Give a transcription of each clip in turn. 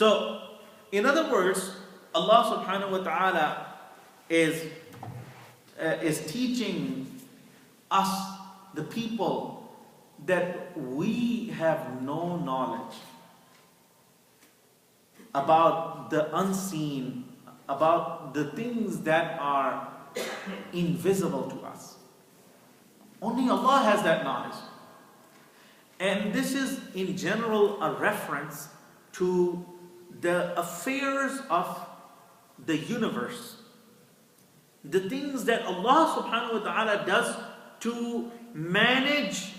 So, in other words, Allah subhanahu wa ta'ala is teaching us, the people, that we have no knowledge about the unseen, about the things that are invisible to us. Only Allah has that knowledge. And this is in general a reference to the affairs of the universe. The things that Allah subhanahu wa ta'ala does to manage,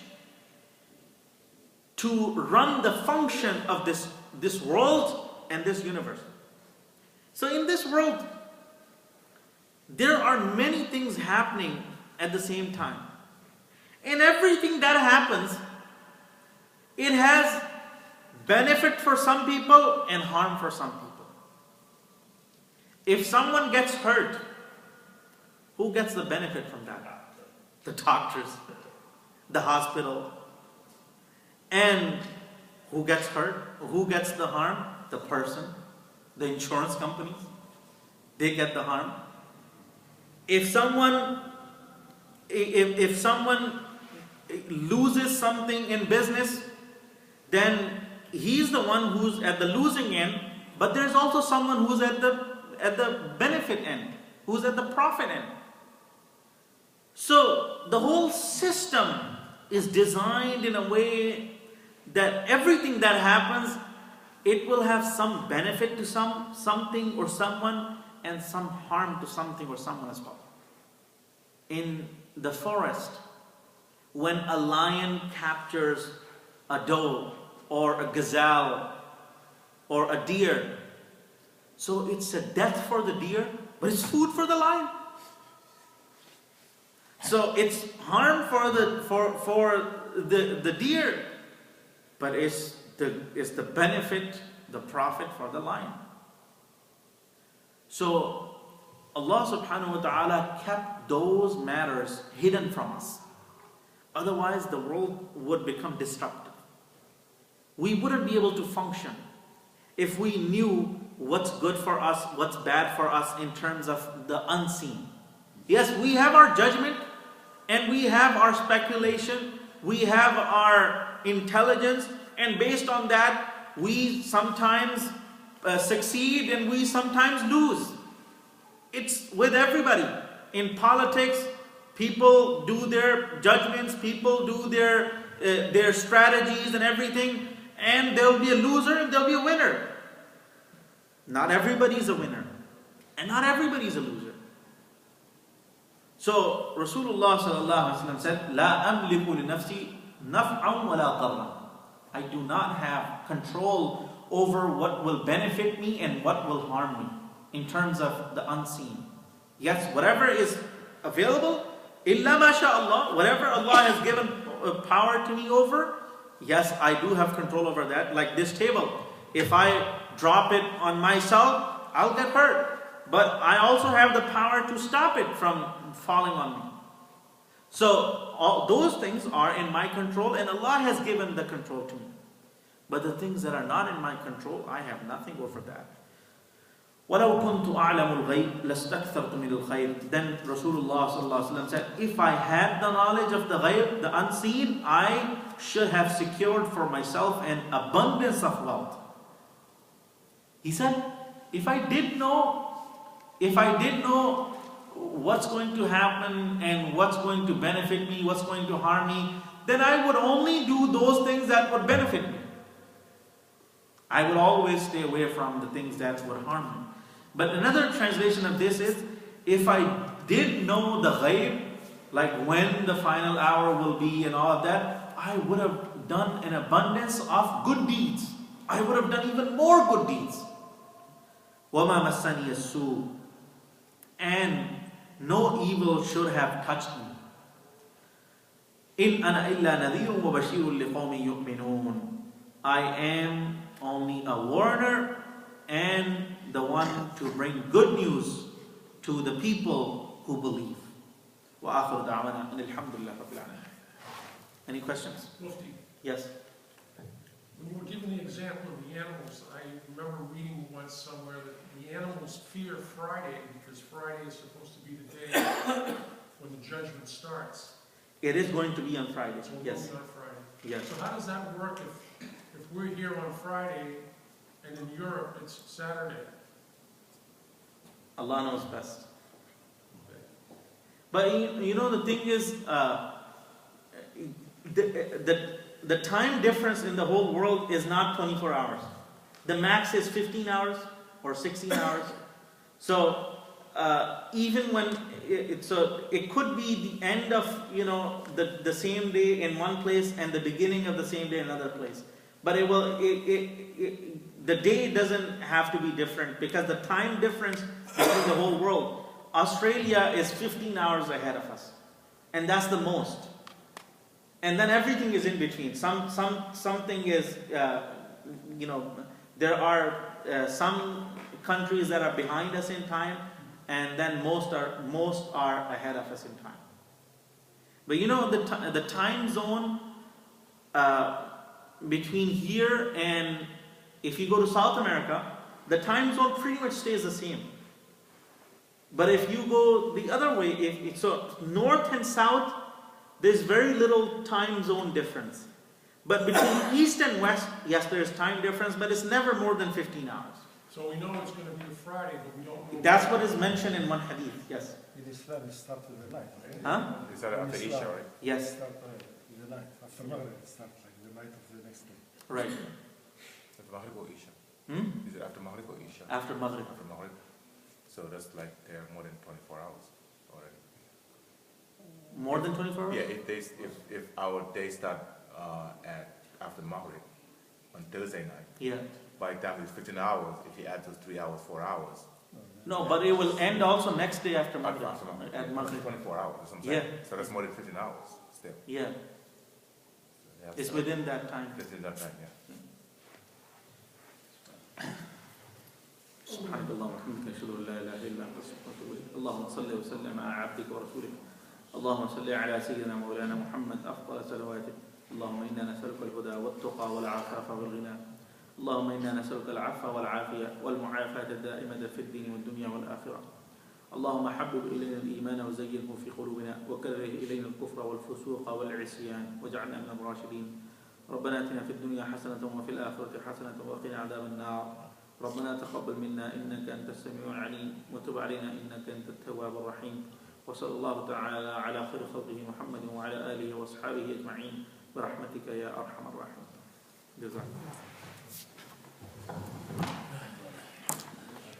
to run the function of this world and this universe. So in this world, there are many things happening at the same time. And everything that happens, it has benefit for some people and harm for some people. If someone gets hurt, who gets the benefit from that? The doctors, the hospital. And who gets hurt? Who gets the harm? The person, the insurance companies. They get the harm. If someone loses something in business, then he's the one who's at the losing end, but there's also someone who's at the benefit end, who's at the profit end. So the whole system is designed in a way that everything that happens, it will have some benefit to something or someone, and some harm to something or someone as well. In the forest, when a lion captures a doe or a gazelle or a deer, so it's a death for the deer, but it's food for the lion. So it's harm for the deer, but it's the benefit, the profit for the lion. So Allah subhanahu wa ta'ala kept those matters hidden from us. Otherwise the world would become disruptive. We wouldn't be able to function if we knew what's good for us, what's bad for us in terms of the unseen. Yes, we have our judgment and we have our speculation, we have our intelligence, and based on that we sometimes succeed and we sometimes lose. It's with everybody. In politics, people do their judgments, people do their strategies and everything, and there'll be a loser and there'll be a winner. Not everybody's a winner, and not everybody's a loser. So Rasulullah sallallahu alaihi wasallam said, "La amliku li nafsi naf'an wa la darran." I do not have control over what will benefit me and what will harm me in terms of the unseen. Yes, whatever is available, illa ma sha Allah, whatever Allah has given power to me over, yes, I do have control over that. Like this table, if I drop it on myself, I'll get hurt. But I also have the power to stop it from falling on me. So all those things are in my control, and Allah has given the control to me. But the things that are not in my control, I have nothing over that. وَلَوْ كُنْتُ أَعْلَمُ الْغَيْبِ لَاسْتَكْثَرْتُ مِنَ الْخَيْرِ. Then Rasulullah sallallahu alaihi wasallam said, if I had the knowledge of the ghaib, the unseen, I should have secured for myself an abundance of wealth. He said, if I did know what's going to happen and what's going to benefit me, what's going to harm me, then I would only do those things that would benefit me. I would always stay away from the things that would harm me. But another translation of this is, if I did know the ghaib, like when the final hour will be and all of that, I would have done an abundance of good deeds. I would have done even more good deeds. وَمَا مَسَّنِيَ السُّوءُ. And no evil should have touched me. إِنْ أَنَا إِلَّا نَذِيرٌ وَبَشِيرٌ لِقَوْمٍ يُؤْمِنُونَ. I am only a warner and the one to bring good news to the people who believe. وآخر دعوانا أن الحمد لله رب العالمين. Any questions? Mufti, Yes. When you were giving the example of the animals, I remember reading once somewhere that the animals fear Friday because Friday is supposed to be the day when the judgment starts. It is going to be on Friday. So we'll Yes. be on Friday. Yes. So how does that work if we're here on Friday and in Europe it's Saturday? Allah knows best. But you know the thing is, the time difference in the whole world is not 24 hours. The max is 15 hours or 16 hours. So even when it could be the end of the same day in one place and the beginning of the same day in another place. But the day doesn't have to be different because the time difference between the whole world. Australia is 15 hours ahead of us, and that's the most. And then everything is in between. Something is, there are some countries that are behind us in time, and then most are ahead of us in time. But the time zone between here and if you go to South America, the time zone pretty much stays the same. But if you go the other way, so north and south, there's very little time zone difference. But between east and west, yes, there's time difference, but it's never more than 15 hours. So we know it's going to be a Friday, but we don't know. That's what is mentioned in one hadith, yes. In Islam, it starts with the night, right? Huh? Is that after Isha, right? Yes, It starts with the night. After Maghrib, it starts like the night of the next day. right. After Maghrib or Isha? Hmm? Is it after Maghrib or Isha? After Maghrib. After Maghrib. So that's like they're more than 24 hours already. More than 24 hours? Yeah, if our day start after Maghrib on Thursday night, Yeah. by the time it's 15 hours, if you add those 3 hours, 4 hours. No, but it will end also next day after After Maghrib. Maghrib. At Maghrib. 24 hours or something. Yeah. So that's more than 15 hours still. Yeah, They have it's to- within that time. Within that time, yeah. سبحانك اللهم وبحمدك نشهد ان لا اله الا انت نستغفرك ونتوب اليك اللهم صل وسلم على عبدك ورسولك اللهم صل على سيدنا مولانا محمد افضل صلواتك اللهم انا نسالك الهدى والتقى والعفاف والغنى اللهم انا نسالك العفو والعافيه والمعافاه الدائمه في الدين والدنيا والاخره اللهم حبب الينا الايمان وزينه في قلوبنا وكره الينا الكفر والفسوق والعصيان واجعلنا من الراشدين ربنا اتنا في الدنيا حسنه وفي الاخره حسنه وقنا عذاب النار ربنا تقبل منا إنك أنت السميع العليم وتب علينا إنك أنت التواب الرحيم وصلى الله تعالى على خير خلقه محمد وعلى آله وأصحابه أجمعين برحمتك يا أرحم الراحمين جزاك الله